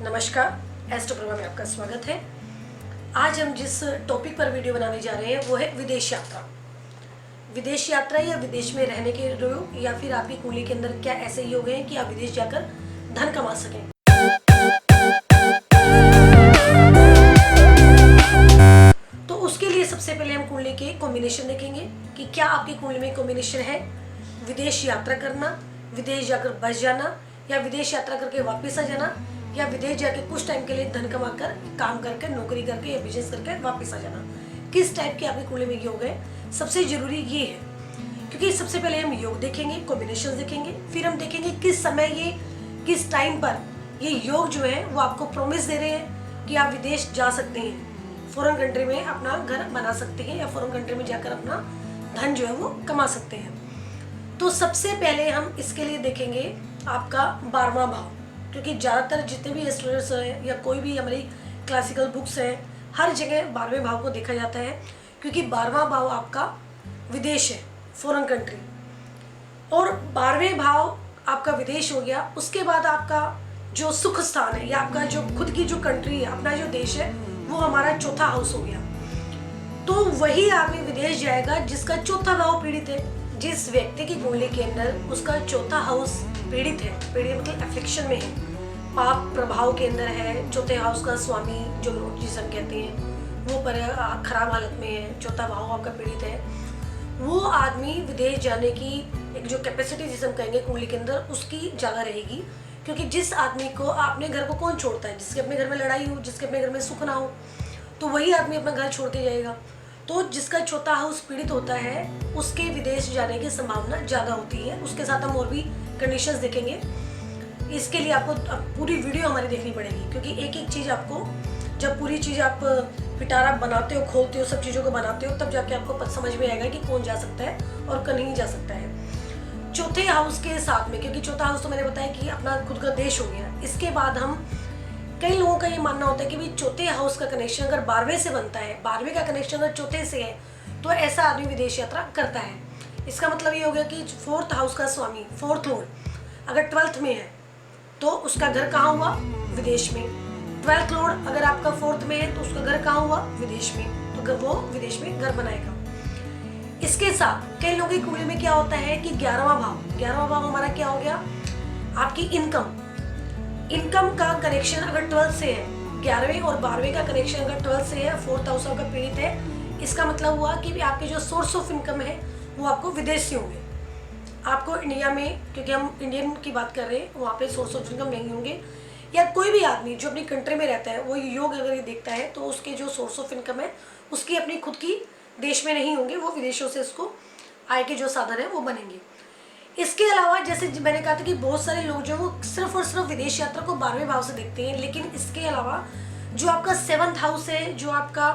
नमस्कार, astro programme में आपका स्वागत है। आज हम जिस टॉपिक पर वीडियो बनाने जा रहे हैं वो है विदेश यात्रा। विदेश यात्रा या विदेश में रहने के योग, या फिर आपकी कुंडली के अंदर क्या ऐसे योग हैं कि आप विदेश जाकर धन कमा सकें। तो उसके लिए सबसे पहले हम कुंडली के कॉम्बिनेशन देखेंगे कि क्या आपकी कुंडली में कॉम्बिनेशन है विदेश यात्रा करना, विदेश जाकर बस जाना, या विदेश यात्रा करके वापस आ जाना, या विदेश जाके कुछ टाइम के लिए धन कमा कर काम करके नौकरी करके या बिजनेस करके वापस आ जाना। किस टाइप के आपकी कुंडली में योग है, सबसे जरूरी ये है, क्योंकि सबसे पहले हम योग देखेंगे, कॉम्बिनेशन देखेंगे, फिर हम देखेंगे किस समय ये, किस टाइम पर ये योग जो है वो आपको प्रॉमिस दे रहे हैं कि आप विदेश जा सकते हैं, फॉरेन कंट्री में अपना घर बना सकते हैं, या फॉरेन कंट्री में जाकर अपना धन जो है वो कमा सकते हैं। तो सबसे पहले हम इसके लिए देखेंगे आपका 12वां भाव, क्योंकि ज़्यादातर जितने भी एस्ट्रोलॉजर्स हैं या कोई भी हमारी क्लासिकल बुक्स हैं, हर जगह 12वें भाव को देखा जाता है, क्योंकि 12वां भाव आपका विदेश है, फॉरेन कंट्री। और 12वें भाव आपका विदेश हो गया, उसके बाद आपका जो सुख स्थान है या आपका जो खुद की जो कंट्री है, अपना जो देश है, वो हमारा चौथा हाउस हो गया। तो वही आदमी विदेश जाएगा जिसका चौथा भाव पीड़ित है। जिस व्यक्ति की कुंडली के अंदर उसका चौथा हाउस पीड़ित है, पीड़ित मतलब एफिक्शन में है, पाप प्रभाव के अंदर है, चौथे हाउस का स्वामी जो लोग जिसे हम कहते हैं वो पर खराब हालत में है, चौथा भाव आपका पीड़ित है, वो आदमी विदेश जाने की एक जो कैपेसिटी जिसे हम कहेंगे कुंडली के अंदर उसकी ज़्यादा रहेगी। क्योंकि जिस आदमी को अपने घर को कौन छोड़ता है, जिसके अपने घर में लड़ाई हो, जिसके अपने घर में सुख ना हो, तो वही आदमी अपना घर छोड़ के जाएगा। तो जिसका चौथा हाउस पीड़ित होता है उसके विदेश जाने की संभावना ज़्यादा होती है। उसके साथ हम और भी कंडीशंस देखेंगे। इसके लिए आपको पूरी वीडियो हमारी देखनी पड़ेगी, क्योंकि एक एक चीज़ आपको, जब पूरी चीज़ आप पिटारा बनाते हो, खोलते हो, सब चीज़ों को बनाते हो, तब जाके आपको समझ में आएगा कि कौन जा सकता है और कौन नहीं जा सकता है चौथे हाउस के साथ में। क्योंकि चौथा हाउस तो मैंने बताया कि अपना खुद का देश हो गया। इसके बाद हम, कई लोगों का ये मानना होता है कि भाई चौथे हाउस का कनेक्शन अगर 12वें से बनता है, 12वें का कनेक्शन अगर चौथे से है, तो ऐसा आदमी विदेश यात्रा करता है। इसका मतलब ये हो गया कि फोर्थ हाउस का स्वामी, फोर्थ लॉर्ड अगर 12th में है तो उसका घर कहाँ हुआ, विदेश में। 12th लॉर्ड अगर आपका 4th में है तो उसका घर कहाँ हुआ, विदेश में, तो वो विदेश में घर बनाएगा। इसके साथ कई लोगों की कुंडली में क्या होता है कि 11वां भाव हमारा क्या हो गया, आपकी इनकम का कनेक्शन अगर 12th से है, 11वें और 12वें का कनेक्शन अगर 12th से है, 4th हाउस आपका पीड़ित है, इसका मतलब हुआ कि आपके जो सोर्स ऑफ इनकम है वो आपको विदेश से होंगे। आपको इंडिया में, क्योंकि हम इंडियन की बात कर रहे हैं, वहाँ पे सोर्स ऑफ इनकम नहीं होंगे। या कोई भी आदमी जो अपनी कंट्री में रहता है वो योग अगर ये देखता है तो उसके जो सोर्स ऑफ इनकम है उसकी अपनी खुद की देश में नहीं होंगे, वो विदेशों से उसको आय के जो साधन है वो बनेंगे। इसके अलावा जैसे मैंने कहा था कि बहुत सारे लोग जो वो सिर्फ और सिर्फ विदेश यात्रा को 12वें भाव से देखते हैं, लेकिन इसके अलावा जो आपका 7th हाउस है, जो आपका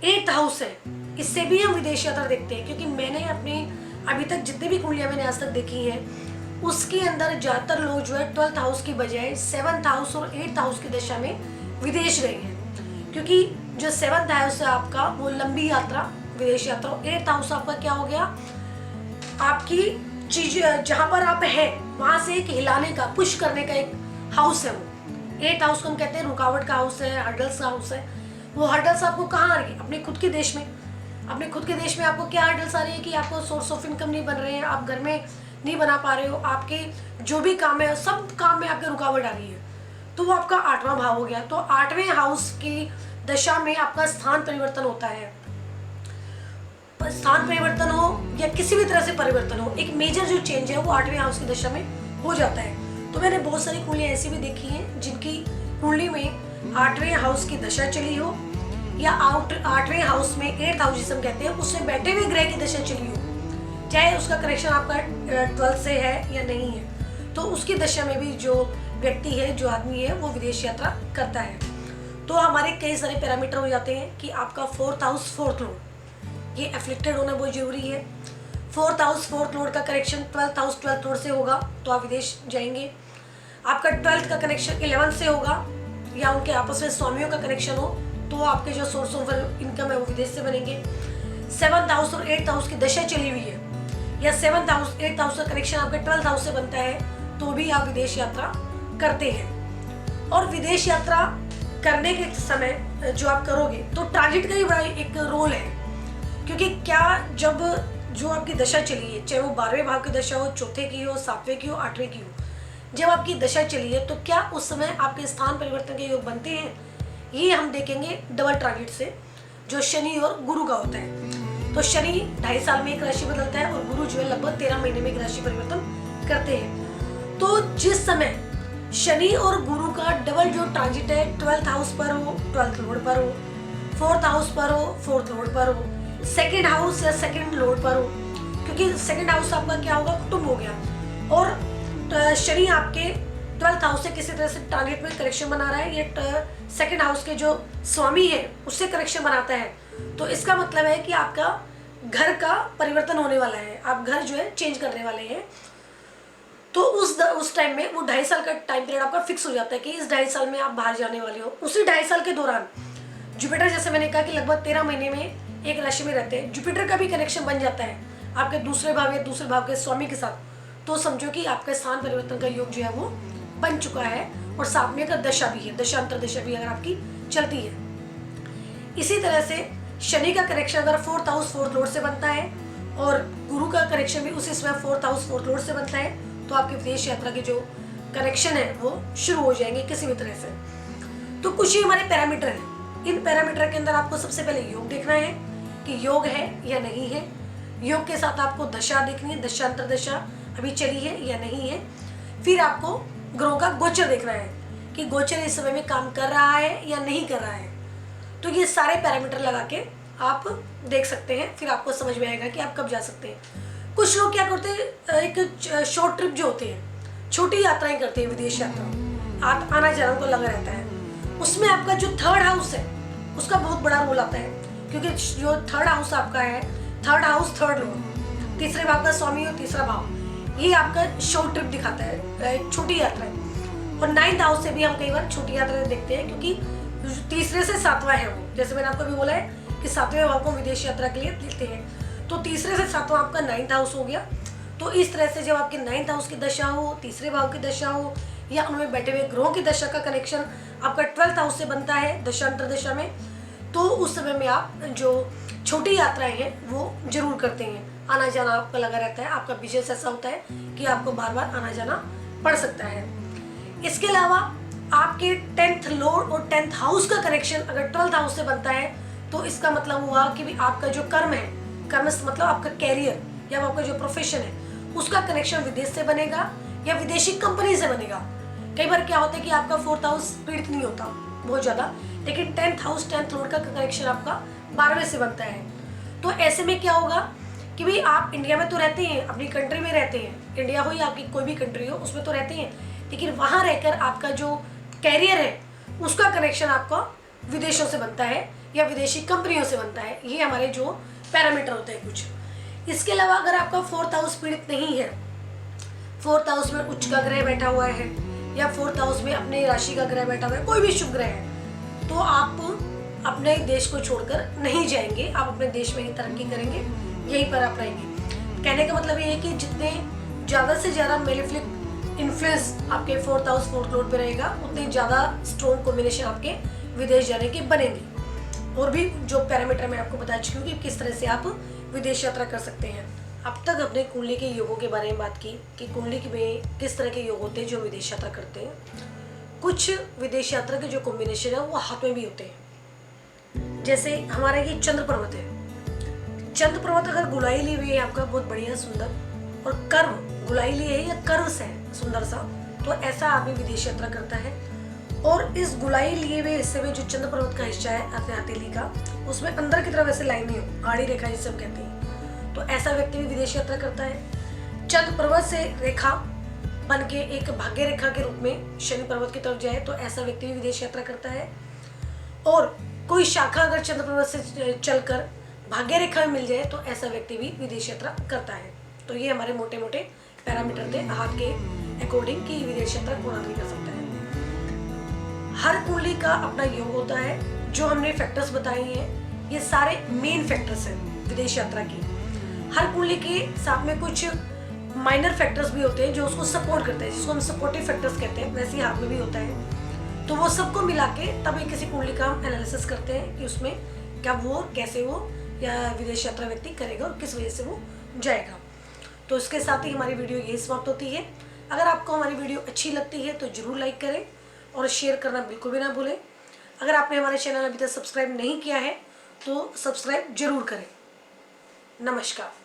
8th हाउस है, इससे भी हम विदेश यात्रा देखते हैं। क्योंकि मैंने अपने अभी तक जितनी भी कुंडलियाँ मैंने आज तक देखी हैं उसके अंदर ज़्यादातर लोग जो है 12th हाउस की बजाय 7th हाउस और 8th हाउस की दशा में विदेश गए हैं। क्योंकि जो 7th हाउस है आपका वो लंबी यात्रा, विदेश यात्रा, 8th हाउस आपका क्या हो गया, आपकी चीज जहाँ पर आप हैं वहाँ से एक हिलाने का, पुश करने का एक हाउस है वो। 8th हाउस को हम कहते हैं रुकावट का हाउस है, हर्डल्स का हाउस है। वो हर्डल्स आपको कहाँ आ रही है, अपने खुद के देश में। अपने खुद के देश में आपको क्या हर्डल्स आ रही है कि आपको सोर्स ऑफ इनकम नहीं बन रहे हैं, आप घर में नहीं बना पा रहे हो, आपके जो भी काम है सब काम में आपके रुकावट आ रही है, तो वो आपका 8वां भाव हो गया। तो 8वें हाउस की दशा में आपका स्थान परिवर्तन होता है। स्थान परिवर्तन हो या किसी भी तरह से परिवर्तन हो, एक मेजर जो चेंज है वो 8वें हाउस की दशा में हो जाता है। तो मैंने बहुत सारी कुंडलियाँ ऐसी भी देखी हैं जिनकी कुंडली में 8वें हाउस की दशा चली हो, या 8वें हाउस में 8th हाउस जिसे हम कहते हैं उसमें बैठे हुए ग्रह की दशा चली हो, चाहे उसका कनेक्शन आपका 12th से है या नहीं है, तो उसकी दशा में भी जो व्यक्ति है, जो आदमी है, वो विदेश यात्रा करता है। तो हमारे कई सारे पैरामीटर हो जाते हैं कि आपका 4th हाउस, 4th लॉर्ड ये एफ्लिक्टेड होना बहुत जरूरी है। 4th हाउस, 4th लॉर्ड का connection 12th house, 12th Lord से होगा तो आप विदेश जाएंगे। आपका 12th का कनेक्शन 11th से होगा, या उनके आपस में स्वामियों का कनेक्शन हो, तो आपके जो सोर्स ऑफ इनकम है वो विदेश से बनेंगे। 7th हाउस और 8th हाउस की दशा चली हुई है, या 7th हाउस 8th हाउस का कनेक्शन आपके 12th हाउस से बनता है, तो भी आप विदेश यात्रा करते हैं। और विदेश यात्रा करने के समय जो आप करोगे तो ट्रांजिट का ही बड़ा एक रोल है, क्योंकि क्या जब जो आपकी दशा चली है, चाहे वो 12वें भाव की दशा हो, चौथे की हो, 7वें की हो, 8वें की हो, जब आपकी दशा चली है तो क्या उस समय आपके स्थान परिवर्तन के योग बनते हैं, ये हम देखेंगे डबल ट्रांजिट से, जो शनि और गुरु का होता है। तो शनि 2.5 साल में एक राशि बदलता है और गुरु जो है लगभग 13 महीने में एक राशि परिवर्तन करते हैं। तो जिस समय शनि और गुरु का डबल जो ट्रांजिट है 12th हाउस पर हो, 12th लॉर्ड पर हो, 4th हाउस पर हो, 4th लॉर्ड पर हो, 2nd हाउस या 2nd लॉर्ड पर हो, क्योंकि 2nd हाउस आपका क्या होगा, कुटुंब हो गया, और शनि आपके 12th हाउस से किसी तरह से ट्रांजिट में करेक्शन बना रहा है, ये 2nd हाउस के जो स्वामी है उससे करेक्शन बनाता है। तो इसका मतलब है कि आपका घर का परिवर्तन होने वाला है, आप घर जो है चेंज करने वाले हैं। तो उस टाइम में वो 2.5 साल का टाइम पीरियड आपका फिक्स हो जाता है कि इस 2.5 साल में आप बाहर जाने वाले हो। उसी 2.5 साल के दौरान जुपिटर, जैसे मैंने कहा कि लगभग 13 महीने में एक राशि में रहते हैं, जुपिटर का भी कनेक्शन बन जाता है आपके दूसरे भाव या दूसरे भाव के स्वामी के साथ। तो समझो कि आपका स्थान परिवर्तन का योग जो है वो बन चुका है, और साथ में अगर दशा भी है, दशा अंतरदशा भी अगर आपकी चलती है। इसी तरह से शनि का कनेक्शन अगर 4th हाउस 4th लॉर्ड से बनता है, और गुरु का कनेक्शन भी उसी समय 4th हाउस 4th लॉर्ड से बनता है, तो आपकी विदेश यात्रा के जो कनेक्शन है वो शुरू हो जाएंगे किसी भी तरह से। तो कुछ ही हमारे पैरामीटर हैं, इन पैरामीटर के अंदर आपको सबसे पहले योग देखना है कि योग है या नहीं है। योग के साथ आपको दशा देखनी है, दशा अंतरदशा अभी चली है या नहीं है। फिर आपको ग्रहों का गोचर देखना है कि गोचर इस समय में काम कर रहा है या नहीं कर रहा है। तो ये सारे पैरामीटर लगा के आप देख सकते हैं, फिर आपको समझ में आएगा कि आप कब जा सकते हैं। कुछ लोग क्या करते हैं, एक शॉर्ट ट्रिप जो होते हैं, छोटी यात्राएं करते हैं, विदेश यात्रा, आना जाना को लगा रहता है, उसमें आपका जो 3rd हाउस है उसका बहुत बड़ा रोल आता है, क्योंकि जो 3rd हाउस आपका है, 3rd हाउस 3rd लॉर्ड, तीसरे भाव का स्वामी और तीसरा भाव, ये आपका शॉर्ट ट्रिप दिखाता है, छोटी यात्रा है। और 9th हाउस से भी हम कई बार छोटी यात्रा देखते हैं, क्योंकि तीसरे से 7वां है वो, जैसे मैंने आपको अभी बोला है कि 7वें भाव को विदेश यात्रा के लिए लेते हैं, तो तीसरे से 7वां आपका 9th हाउस हो गया। तो इस तरह से जब आपके 9th हाउस की दशा हो, तीसरे भाव की दशा हो, या उनमें बैठे हुए ग्रहों की दशा का कनेक्शन आपका 12th हाउस से बनता है दशा अंतरदशा में, तो उस समय में आप जो छोटी यात्राएं हैं वो जरूर करते हैं। आना जाना आपका लगा रहता है, आपका बिजनेस ऐसा होता है कि आपको बार बार आना जाना पड़ सकता है। इसके अलावा आपके 10th लॉर्ड और 10th हाउस का कनेक्शन अगर 12th हाउस से बनता है, तो इसका मतलब हुआ कि भी आपका जो कर्म है, कर्म मतलब आपका कैरियर या आपका जो प्रोफेशन है, उसका कनेक्शन विदेश से बनेगा या विदेशी कंपनी से बनेगा। कई बार क्या होता है कि आपका 4th हाउस पीड़ित नहीं होता बहुत ज़्यादा, लेकिन 10th हाउस 10th लॉर्ड का कनेक्शन आपका 12वें से बनता है। तो ऐसे में क्या होगा कि भाई आप इंडिया में तो रहते हैं, अपनी कंट्री में रहते हैं, इंडिया हो या आपकी कोई भी कंट्री हो उसमें तो रहते हैं, लेकिन वहाँ रहकर आपका जो कैरियर है उसका कनेक्शन आपका विदेशों से बनता है या विदेशी कंपनियों से बनता है। ये हमारे जो पैरामीटर होते हैं कुछ। इसके अलावा अगर आपका 4th हाउस पीड़ित नहीं है, 4th हाउस में उच्च का ग्रह बैठा हुआ है या 4th हाउस में अपने राशि का ग्रह बैठा हुआ है, कोई भी शुभ ग्रह है, तो आप अपने देश को छोड़कर नहीं जाएंगे, आप अपने देश में ही तरक्की करेंगे, यहीं पर आप रहेंगे। कहने का मतलब ये है कि जितने ज़्यादा से ज़्यादा मेलेफिक इन्फ्लुएंस आपके 4th हाउस 4th लॉर्ड पे रहेगा, उतने ज़्यादा स्ट्रॉन्ग कॉम्बिनेशन आपके विदेश जाने के बनेंगे। और भी जो पैरामीटर मैं आपको बता चुकी हूँ कि किस तरह से आप विदेश यात्रा कर सकते हैं। अब तक अपने कुंडली के योगों के बारे में बात की कि कुंडली में किस तरह के योग होते हैं जो विदेश यात्रा करते हैं। कुछ विदेश यात्रा के जो कॉम्बिनेशन है वो हाथ में भी होते हैं, जैसे हमारा ये चंद्र पर्वत है। चंद्र पर्वत अगर गुलाई ली हुई है आपका बहुत बढ़िया सुंदर, और कर्व गुलाई ली है या कर्व से सुंदर सा, तो ऐसा आदमी विदेश यात्रा करता है। और इस गुलाई लिए हुए हिस्से में जो चंद्र पर्वत का हिस्सा है हथेली का, उसमें अंदर की तरफ ऐसे लाइन नहीं हो, आड़ी रेखा जिसे हम कहते हैं, तो ऐसा व्यक्ति भी विदेश यात्रा करता है। चंद्र पर्वत से रेखा बन के एक भाग्य रेखा के रूप में शनि पर्वत की तरफ जाए, तो ऐसा व्यक्ति भी विदेश यात्रा करता है। और कोई शाखा अगर चंद्र पर्वत से चलकर भाग्य रेखा में मिल जाए, तो ऐसा व्यक्ति भी विदेश यात्रा करता है। तो ये हमारे मोटे मोटे पैरामीटर थे हाथ के अकॉर्डिंग कि विदेश यात्रा कौन आदमी कर सकता है। हर कुंडली का अपना योग होता है। जो हमने फैक्टर्स बताए हैं ये सारे मेन फैक्टर्स हैं विदेश यात्रा की। हर कुंडली के साथ में कुछ माइनर फैक्टर्स भी होते हैं जो उसको सपोर्ट करते हैं, जिसको हम सपोर्टिव फैक्टर्स कहते हैं, वैसे ही हाथ में भी होता है। तो वो सबको मिला के तब एक किसी कुंडली का हम एनालिसिस करते हैं कि उसमें क्या वो कैसे वो या विदेश यात्रा व्यक्ति करेगा और किस वजह से वो जाएगा। तो इसके साथ ही हमारी वीडियो यही समाप्त होती है। अगर आपको हमारी वीडियो अच्छी लगती है तो ज़रूर लाइक करें और शेयर करना बिल्कुल भी ना भूलें। अगर आपने हमारे चैनल अभी तक सब्सक्राइब नहीं किया है तो सब्सक्राइब जरूर करें। नमस्कार।